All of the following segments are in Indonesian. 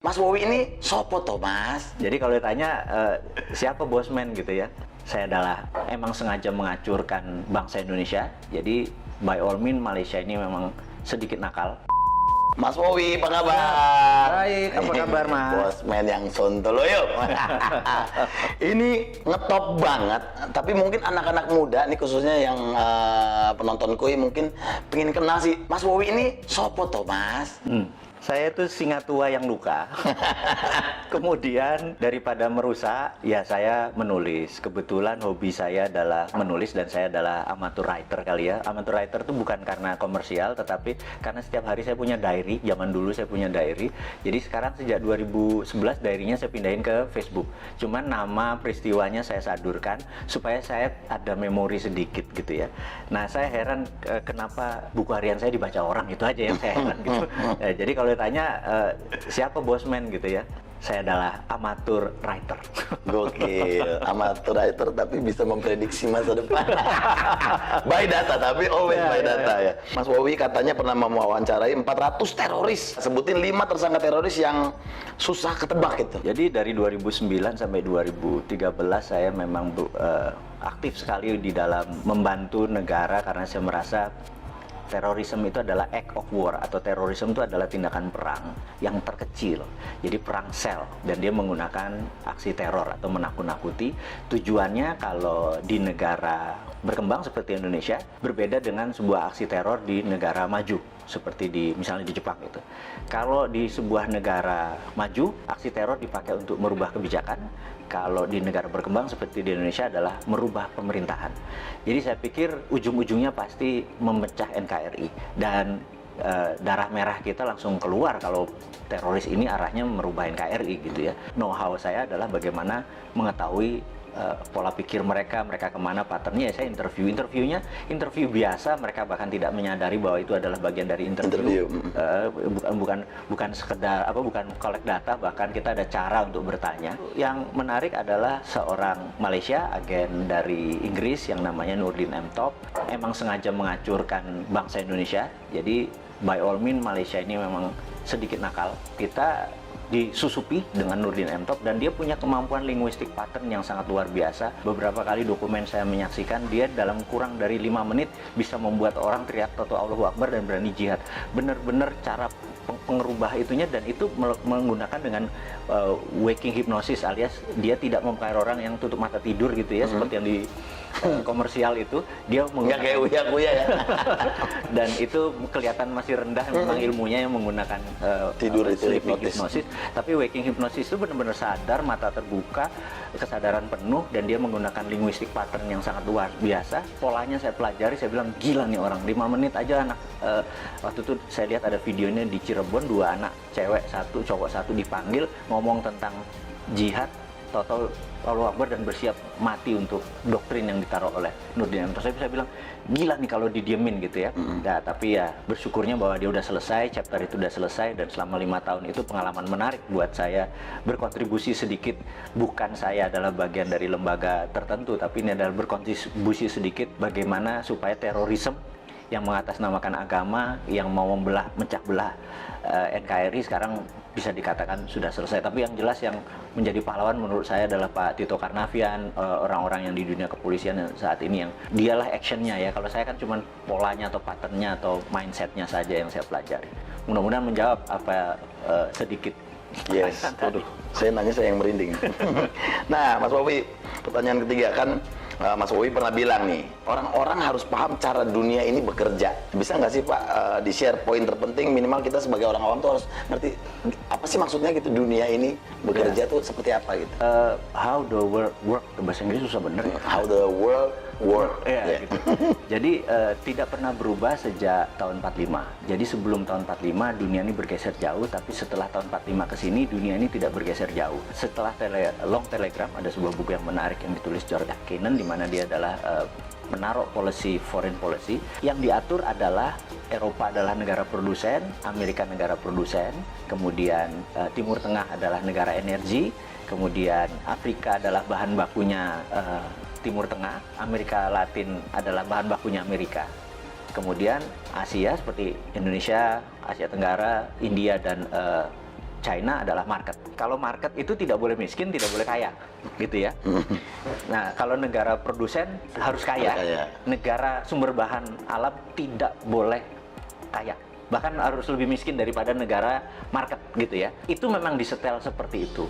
Mas Wowi ini sopo toh Mas? Jadi kalau ditanya siapa bosman gitu ya, saya adalah emang sengaja mengacurkan bangsa Indonesia. Jadi by all means Malaysia ini memang sedikit nakal. Mas Wowi, apa kabar? Baik, apa kabar Mas? Bosman yang sontoloyo. Ini ngetop banget, tapi mungkin anak-anak muda nih khususnya yang penontonku ini mungkin pengen kenal sih. Mas Wowi ini sopo toh Mas? Saya itu singa tua yang luka. Kemudian daripada merusak, ya saya menulis. Kebetulan hobi saya adalah menulis dan saya adalah amateur writer kali ya. Amateur writer itu bukan karena komersial, tetapi karena setiap hari saya punya diary. Zaman dulu saya punya diary. Jadi sekarang sejak 2011 diary-nya saya pindahin ke Facebook. Cuman nama peristiwanya saya sadurkan supaya saya ada memori sedikit gitu ya. Nah saya heran kenapa buku harian saya dibaca orang, itu aja yang saya heran gitu. Jadi kalau tanya siapa bosman gitu ya, saya adalah amatur writer. Gokil, amatur writer tapi bisa memprediksi masa depan. By data, tapi always by data ya. Mas Wowi katanya pernah mewawancarai 400 teroris. Sebutin 5 tersangka teroris yang susah ketebak gitu. Jadi dari 2009 sampai 2013 saya memang aktif sekali di dalam membantu negara karena saya merasa terorisme itu adalah act of war, atau terorisme itu adalah tindakan perang yang terkecil. Jadi perang sel, dan dia menggunakan aksi teror atau menakut-nakuti. Tujuannya kalau di negara berkembang seperti Indonesia berbeda dengan sebuah aksi teror di negara maju seperti misalnya di Jepang itu. Kalau di sebuah negara maju, aksi teror dipakai untuk merubah kebijakan. Kalau di negara berkembang seperti di Indonesia adalah merubah pemerintahan. Jadi saya pikir ujung-ujungnya pasti memecah NKRI, dan darah merah kita langsung keluar kalau teroris ini arahnya merubah NKRI gitu ya. Know-how saya adalah bagaimana mengetahui pola pikir mereka kemana, patternnya. Ya saya interviewnya interview biasa, mereka bahkan tidak menyadari bahwa itu adalah bagian dari interview. Bukan sekedar bukan collect data, bahkan kita ada cara untuk bertanya. Yang menarik adalah seorang Malaysia, agen dari Inggris yang namanya Nurdin M. Top, emang sengaja mengacurkan bangsa Indonesia. Jadi by all means Malaysia ini memang sedikit nakal. Kita disusupi dengan Nurdin M. Top, dan dia punya kemampuan linguistik pattern yang sangat luar biasa. Beberapa kali dokumen saya menyaksikan, dia dalam kurang dari 5 menit bisa membuat orang teriak Toto Allahu Akbar dan berani jihad. Bener-bener cara pengerubah itunya, dan itu menggunakan dengan waking hypnosis, alias dia tidak mempengaruhi orang yang tutup mata tidur gitu ya, seperti yang di komersial itu. Dia nggak kayak uya-uya ya. Dan itu kelihatan masih rendah memang ilmunya yang menggunakan tidur itu sleeping hypnosis. Tapi waking hypnosis itu benar-benar sadar, mata terbuka, kesadaran penuh, dan dia menggunakan linguistik pattern yang sangat luar biasa. Polanya saya pelajari, saya bilang gila nih orang, 5 menit aja anak. Waktu itu saya lihat ada videonya di Cirebon, 2 anak, cewek 1, cowok 1 dipanggil ngomong tentang jihad, Toto Allahu Akbar, dan bersiap mati untuk doktrin yang ditaruh oleh Nurdin M. Top. Saya bisa bilang gila nih kalau didiemin gitu ya. Nah, tapi ya bersyukurnya bahwa dia udah selesai, chapter itu udah selesai, dan selama 5 tahun itu pengalaman menarik buat saya, berkontribusi sedikit. Bukan saya adalah bagian dari lembaga tertentu, tapi ini adalah berkontribusi sedikit bagaimana supaya terorisme yang mengatasnamakan agama, yang mau mecah belah NKRI sekarang bisa dikatakan sudah selesai. Tapi yang jelas yang menjadi pahlawan menurut saya adalah Pak Tito Karnavian, orang-orang yang di dunia kepolisian saat ini, yang dialah actionnya ya. Kalau saya kan cuma polanya atau patternnya atau mindsetnya saja yang saya pelajari. Mudah-mudahan menjawab apa sedikit. Yes, waduh, saya nanya saya yang merinding. Nah, Mas Wowi, pertanyaan ketiga kan, Mas Wowi pernah bilang nih, orang-orang harus paham cara dunia ini bekerja. Bisa nggak sih Pak di-share poin terpenting, minimal kita sebagai orang awam tuh harus ngerti apa sih maksudnya gitu, dunia ini bekerja tuh seperti apa gitu. How the world work, bahasa Inggris susah bener ya. How the world work. Gitu. Jadi tidak pernah berubah sejak tahun 45. Jadi sebelum tahun 45 dunia ini bergeser jauh, tapi setelah tahun 45 ke sini dunia ini tidak bergeser jauh. Setelah Long Telegram, ada sebuah buku yang menarik yang ditulis George Kennan, di mana dia adalah menaruh foreign policy yang diatur adalah Eropa adalah negara produsen, Amerika negara produsen, kemudian Timur Tengah adalah negara energi, kemudian Afrika adalah bahan bakunya Timur Tengah, Amerika Latin adalah bahan bakunya Amerika. Kemudian Asia seperti Indonesia, Asia Tenggara, India, dan China adalah market. Kalau market itu tidak boleh miskin, tidak boleh kaya, gitu ya. Nah, kalau negara produsen harus kaya, negara sumber bahan alam tidak boleh kaya. Bahkan harus lebih miskin daripada negara market, gitu ya. Itu memang disetel seperti itu.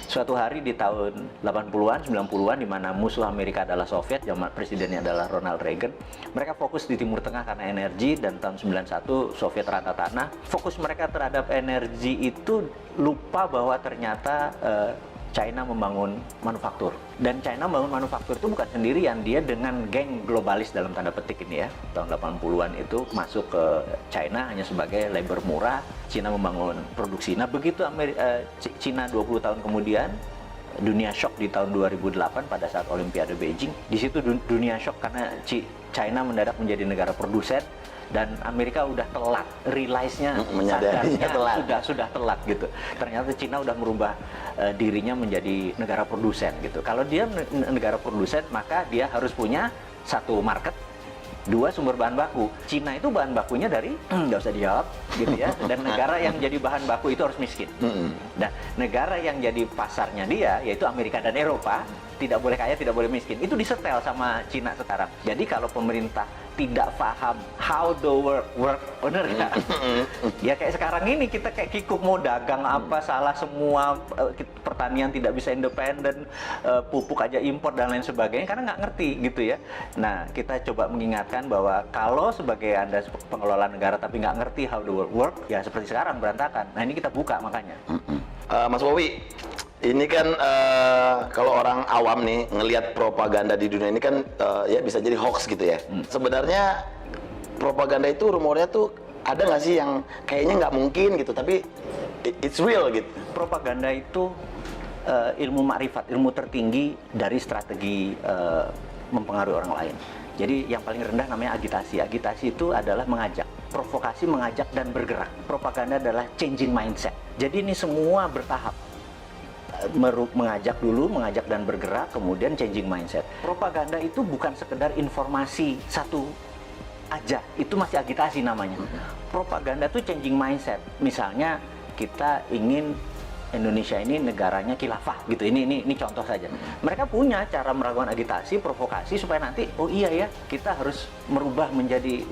Suatu hari di tahun 80-an, 90-an, di mana musuh Amerika adalah Soviet, zaman presidennya adalah Ronald Reagan, mereka fokus di Timur Tengah karena energi, dan tahun 91 Soviet rata tanah. Fokus mereka terhadap energi itu lupa bahwa ternyata China membangun manufaktur. Dan China membangun manufaktur itu bukan sendirian, dia dengan geng globalis dalam tanda petik ini ya. Tahun 80-an itu masuk ke China hanya sebagai labor murah, China membangun produksi. Nah, begitu China 20 tahun kemudian, dunia shock di tahun 2008 pada saat Olimpiade Beijing. Di situ dunia shock karena China mendadak menjadi negara produsen, dan Amerika udah telat, realize-nya, menyadarinya telat. Sudah telat gitu. Ternyata Cina udah merubah dirinya menjadi negara produsen gitu. Kalau dia negara produsen, maka dia harus punya satu market, dua sumber bahan baku. Cina itu bahan bakunya dari nggak usah dijawab gitu ya. Dan negara yang jadi bahan baku itu harus miskin. Dan negara yang jadi pasarnya dia, yaitu Amerika dan Eropa, tidak boleh kaya, tidak boleh miskin. Itu disetel sama Cina sekarang. Jadi kalau pemerintah tidak paham how the work, bener nggak? Ya kayak sekarang ini kita kayak kikuk mau dagang apa, salah semua, pertanian tidak bisa independen, pupuk aja impor dan lain sebagainya, karena nggak ngerti gitu ya. Nah, kita coba mengingatkan bahwa kalau sebagai Anda pengelola negara tapi nggak ngerti how the work, ya seperti sekarang berantakan. Nah, ini kita buka makanya. Mas Wowi, ini kan kalau orang awam nih ngelihat propaganda di dunia ini kan ya bisa jadi hoax gitu ya. Sebenarnya propaganda itu rumornya tuh ada nggak sih yang kayaknya nggak mungkin gitu, tapi it's real gitu. Propaganda itu ilmu makrifat, ilmu tertinggi dari strategi mempengaruhi orang lain. Jadi yang paling rendah namanya agitasi. Agitasi itu adalah mengajak, provokasi, mengajak dan bergerak. Propaganda adalah changing mindset. Jadi ini semua bertahap. Mengajak dulu, mengajak dan bergerak, kemudian changing mindset. Propaganda itu bukan sekedar informasi satu aja, itu masih agitasi namanya. Propaganda itu changing mindset. Misalnya kita ingin Indonesia ini negaranya khilafah gitu. Ini contoh saja. Mereka punya cara melakukan agitasi, provokasi supaya nanti oh iya ya, kita harus merubah menjadi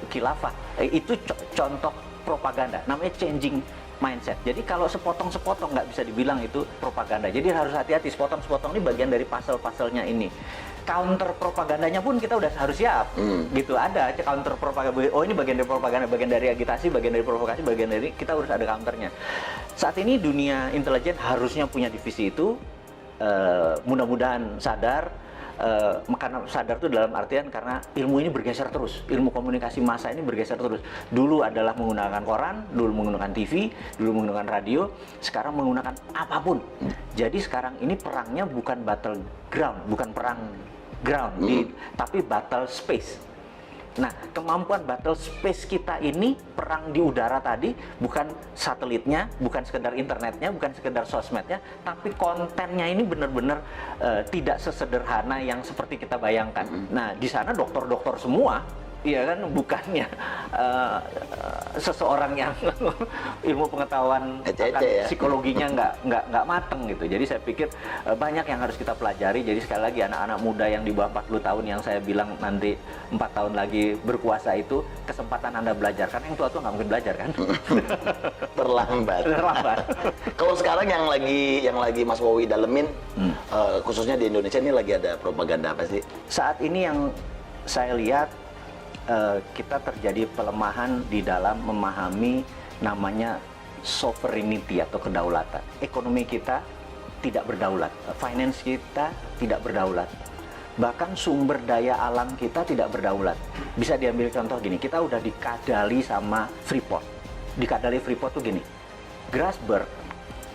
khilafah. Itu contoh propaganda, namanya changing mindset. Jadi kalau sepotong-sepotong nggak bisa dibilang itu propaganda. Jadi harus hati-hati, sepotong-sepotong ini bagian dari pasal-pasalnya ini. Counter propagandanya pun kita udah harus siap. Gitu, ada counter propaganda. Oh, ini bagian dari propaganda, bagian dari agitasi, bagian dari provokasi, bagian dari, kita harus ada counternya. Saat ini dunia intelijen harusnya punya divisi itu. Mudah-mudahan sadar. Karena sadar itu dalam artian karena ilmu ini bergeser terus, ilmu komunikasi massa ini bergeser terus. Dulu adalah menggunakan koran, dulu menggunakan TV, dulu menggunakan radio, sekarang menggunakan apapun. Jadi sekarang ini perangnya bukan battleground, bukan perang ground, tapi battle space. Nah, kemampuan battle space kita ini, perang di udara tadi, bukan satelitnya, bukan sekedar internetnya, bukan sekedar sosmednya, tapi kontennya ini benar-benar tidak sesederhana yang seperti kita bayangkan. Nah, di sana dokter-dokter semua, iya kan, bukannya seseorang yang ilmu pengetahuan psikologinya nggak mateng gitu. Jadi saya pikir banyak yang harus kita pelajari. Jadi sekali lagi anak-anak muda yang di bawah 40 tahun yang saya bilang nanti 4 tahun lagi berkuasa itu, kesempatan Anda belajar, karena yang tua-tua nggak mungkin belajar kan. Terlambat. Kalau sekarang yang lagi Mas Wowi dalemin, khususnya di Indonesia ini lagi ada propaganda apa sih? Saat ini yang saya lihat kita terjadi pelemahan di dalam memahami namanya sovereignty atau kedaulatan. Ekonomi kita tidak berdaulat, finance kita tidak berdaulat, bahkan sumber daya alam kita tidak berdaulat. Bisa diambil contoh gini, kita udah dikadali sama Freeport. Dikadali Freeport tuh gini, Grasberg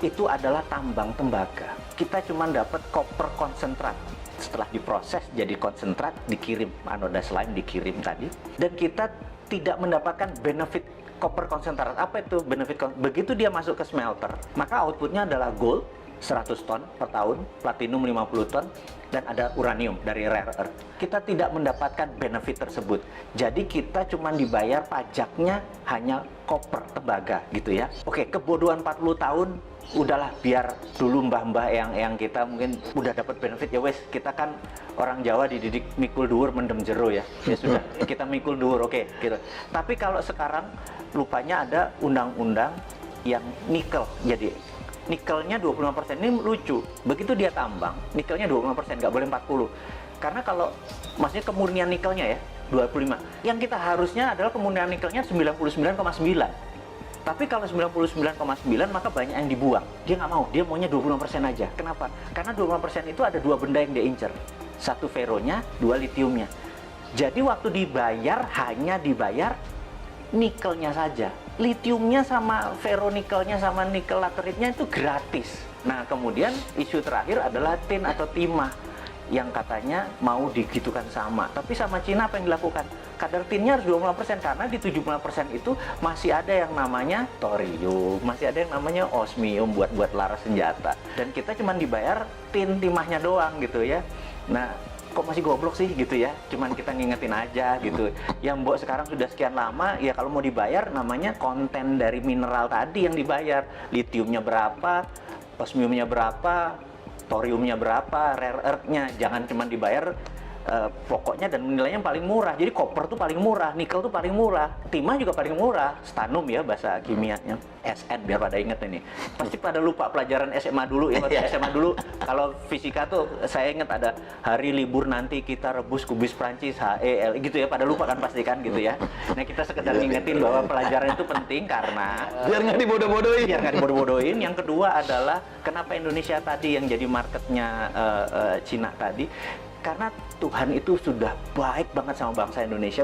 itu adalah tambang tembaga. Kita cuma dapat koper konsentrat. Setelah diproses jadi konsentrat, dikirim anoda slime, dikirim tadi, dan kita tidak mendapatkan benefit koper konsentrat. Apa itu benefit? Begitu dia masuk ke smelter, maka outputnya adalah gold, 100 ton per tahun, platinum 50 ton, dan ada uranium dari rare earth. Kita tidak mendapatkan benefit tersebut. Jadi kita cuma dibayar pajaknya hanya koper, tembaga gitu ya. Oke, kebodohan 40 tahun, udahlah biar dulu mbah-mbah yang kita mungkin udah dapat benefit ya wes, kita kan orang Jawa dididik mikul dhuwur mendem jero ya. Ya sudah, kita mikul dhuwur, oke gitu. Tapi kalau sekarang lupanya ada undang-undang yang nikel, jadi nikelnya 25%. Ini lucu, begitu dia tambang, nikelnya 25%, nggak boleh 40. Karena kalau, maksudnya kemurnian nikelnya ya, 25. Yang kita harusnya adalah kemurnian nikelnya 99,9. Tapi kalau 99,9 maka banyak yang dibuang. Dia nggak mau, dia maunya 25% aja. Kenapa? Karena 25% itu ada dua benda yang dia incer. Satu feronya, dua litiumnya. Jadi waktu dibayar, hanya dibayar nikelnya saja. Litiumnya sama ferronikelnya sama nikel lateritnya itu gratis. Nah, kemudian isu terakhir adalah tin atau timah yang katanya mau digitukan sama. Tapi sama Cina apa yang dilakukan? Kadar tinnya harus 25% karena di 75% itu masih ada yang namanya thorium, masih ada yang namanya osmium buat laras senjata. Dan kita cuma dibayar tin timahnya doang gitu ya. Nah, kok masih goblok sih gitu ya, cuman kita ngingetin aja gitu. Yang mbok sekarang sudah sekian lama, ya kalau mau dibayar namanya konten dari mineral tadi yang dibayar. Litiumnya berapa, osmiumnya berapa, thoriumnya berapa, rare earth-nya. Jangan cuma dibayar pokoknya dan nilainya paling murah. Jadi koper tuh paling murah, nikel tuh paling murah, timah juga paling murah, stannum ya bahasa kimianya, SN biar pada inget ini. Pasti pada lupa pelajaran SMA dulu ya, waktu SMA dulu kalau fisika tuh saya inget ada hari libur nanti kita rebus kubis Prancis HEL gitu ya, pada lupa kan pasti kan gitu ya. Nah kita sekedar ngingetin bahwa pelajaran itu penting karena biar nggak dibodoh-bodohin. Biar nggak dibodoh-bodohin. Yang kedua adalah kenapa Indonesia tadi yang jadi marketnya Cina tadi, karena Tuhan itu sudah baik banget sama bangsa Indonesia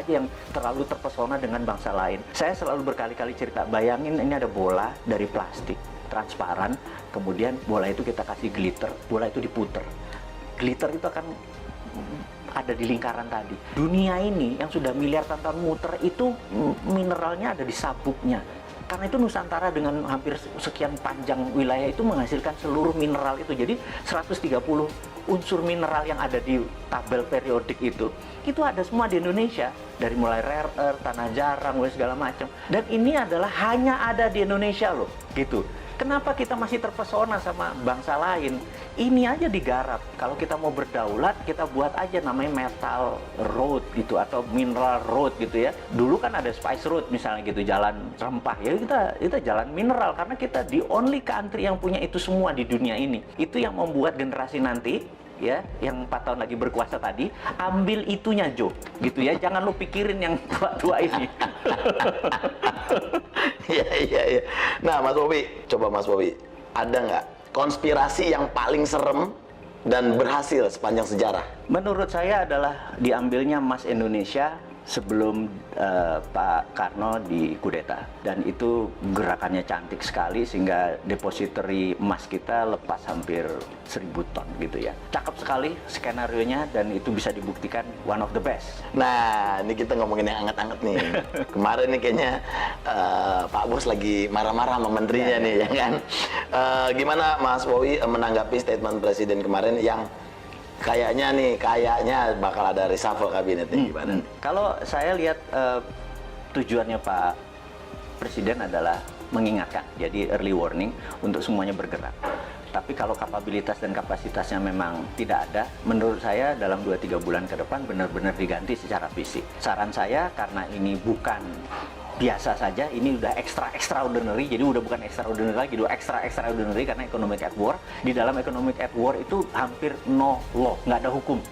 aja yang terlalu terpesona dengan bangsa lain. Saya selalu berkali-kali cerita, bayangin ini ada bola dari plastik, transparan, kemudian bola itu kita kasih glitter, bola itu diputer. Glitter itu akan ada di lingkaran tadi. Dunia ini yang sudah miliar tahun muter itu mineralnya ada di sabuknya. Karena itu Nusantara dengan hampir sekian panjang wilayah itu menghasilkan seluruh mineral itu. Jadi 130 unsur mineral yang ada di tabel periodik itu ada semua di Indonesia. Dari mulai rare earth, tanah jarang, segala macam. Dan ini adalah hanya ada di Indonesia loh, gitu. Kenapa kita masih terpesona sama bangsa lain? Ini aja digarap. Kalau kita mau berdaulat, kita buat aja namanya metal road gitu atau mineral road gitu ya. Dulu kan ada spice road misalnya gitu, jalan rempah ya, kita jalan mineral karena kita the only country yang punya itu semua di dunia ini. Itu yang membuat generasi nanti ya, yang 4 tahun lagi berkuasa tadi, ambil itunya Jo, gitu ya. Jangan lu pikirin yang tua-tua ini. Iya. Nah, Mas Bobi, coba Mas Bobi, ada nggak konspirasi yang paling serem dan berhasil sepanjang sejarah? Menurut saya adalah diambilnya emas Indonesia sebelum Pak Karno dikudeta, dan itu gerakannya cantik sekali sehingga depository emas kita lepas hampir 1000 ton gitu ya. Cakep sekali skenarionya dan itu bisa dibuktikan one of the best. Nah, ini kita ngomongin yang anget-anget nih. Kemarin nih kayaknya Pak Bos lagi marah-marah sama menterinya nih, ya kan? Gimana Mas Bowi menanggapi statement Presiden kemarin yang kayaknya bakal ada reshuffle kabinet nih, gimana? Kalau saya lihat tujuannya Pak Presiden adalah mengingatkan, jadi early warning untuk semuanya bergerak. Tapi kalau kapabilitas dan kapasitasnya memang tidak ada, menurut saya dalam 2-3 bulan ke depan benar-benar diganti secara fisik. Saran saya, karena ini bukan biasa saja, ini udah extraordinary, jadi udah bukan extraordinary lagi, udah extraordinary karena economic at war. Di dalam economic at war itu hampir no law, nggak ada hukum.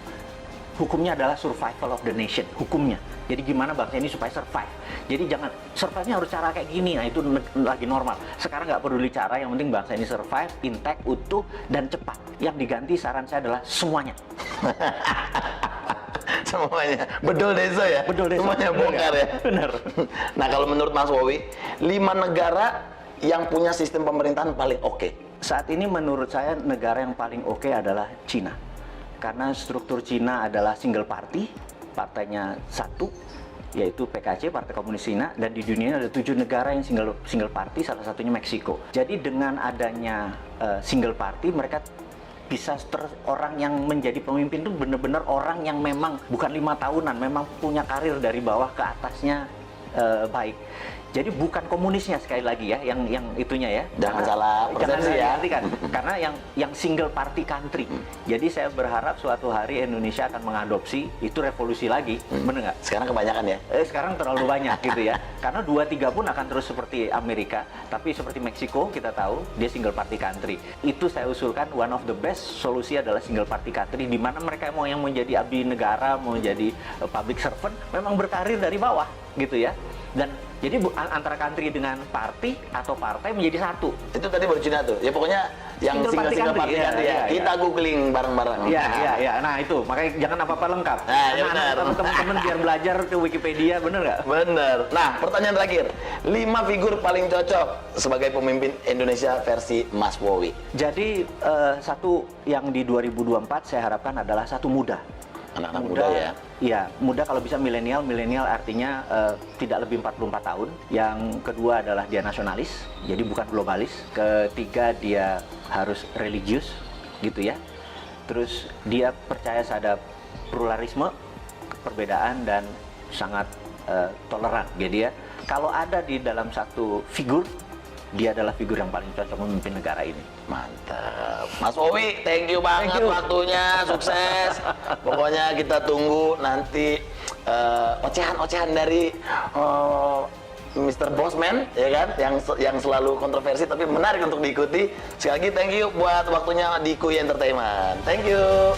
Hukumnya adalah survival of the nation, hukumnya. Jadi gimana bangsa ini supaya survive. Jadi jangan, survive-nya harus cara kayak gini, nah itu lagi normal. Sekarang nggak peduli cara, yang penting bangsa ini survive, intact, utuh, dan cepat. Yang diganti saran saya adalah semuanya. Semuanya, bedol desa ya? Bedol desa. Semuanya bongkar ya? Benar. Nah, kalau menurut Mas Bowi, 5 negara yang punya sistem pemerintahan paling oke. Saat ini menurut saya negara yang paling oke adalah Cina. Karena struktur Cina adalah single party, partainya satu, yaitu PKC, Partai Komunis Cina, dan di dunia ada 7 negara yang single party, salah satunya Meksiko. Jadi dengan adanya single party, mereka bisa orang yang menjadi pemimpin itu benar-benar orang yang memang bukan 5 tahunan, memang punya karir dari bawah ke atasnya baik. Jadi bukan komunisnya sekali lagi ya, yang itunya ya. Jangan salah persepsi ya. Kan? Karena yang single party country. Jadi saya berharap suatu hari Indonesia akan mengadopsi itu revolusi lagi, bener nggak? Sekarang kebanyakan ya. Sekarang terlalu banyak gitu ya. Karena 2-3 pun akan terus seperti Amerika, tapi seperti Meksiko kita tahu dia single party country. Itu saya usulkan one of the best solusi adalah single party country, di mana mereka mau yang menjadi abdi negara, mau jadi public servant, memang berkarir dari bawah gitu ya. Dan jadi antara country dengan party atau partai menjadi satu. Itu tadi baru Cina tuh. Ya pokoknya yang single party country ya. Kita googling bareng-bareng. Iya. Nah itu, makanya jangan apa-apa lengkap. Nah, ya benar. Teman-teman biar belajar ke Wikipedia, bener nggak? Bener. Nah, pertanyaan terakhir. 5 figur paling cocok sebagai pemimpin Indonesia versi Mas Wowi. Jadi satu yang di 2024 saya harapkan adalah satu muda. Anak-anak muda ya? Iya, muda kalau bisa milenial. Milenial artinya tidak lebih 44 tahun. Yang kedua adalah dia nasionalis, jadi bukan globalis. Ketiga dia harus religius, gitu ya. Terus dia percaya terhadap pluralisme, perbedaan, dan sangat toleran. Jadi ya, kalau ada di dalam satu figur, dia adalah figur yang paling cocok memimpin negara ini. Mantap. Mas Wowi, thank you banget waktunya, sukses. Pokoknya kita tunggu nanti ocehan-ocehan dari Mr. Bosman, ya kan, yang selalu kontroversi tapi menarik untuk diikuti. Sekali lagi thank you buat waktunya di Kui Entertainment. Thank you.